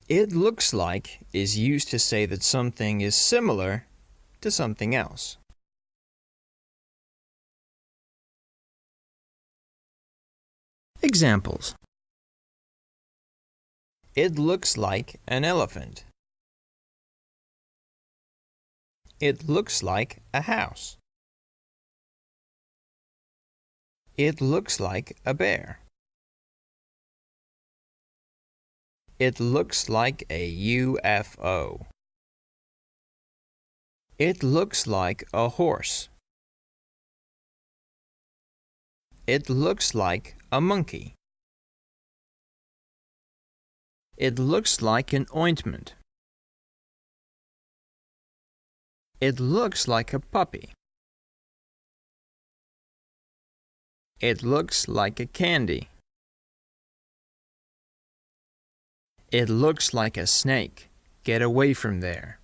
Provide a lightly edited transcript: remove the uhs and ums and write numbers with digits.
It looks like is used to say that something is similar to something else. Examples. It looks like an elephant. It looks like a house. It looks like a bear. It looks like a UFO. It looks like a horse. It looks like a monkey. It looks like an ointment. It looks like a puppy. It looks like a candy. It looks like a snake. Get away from there.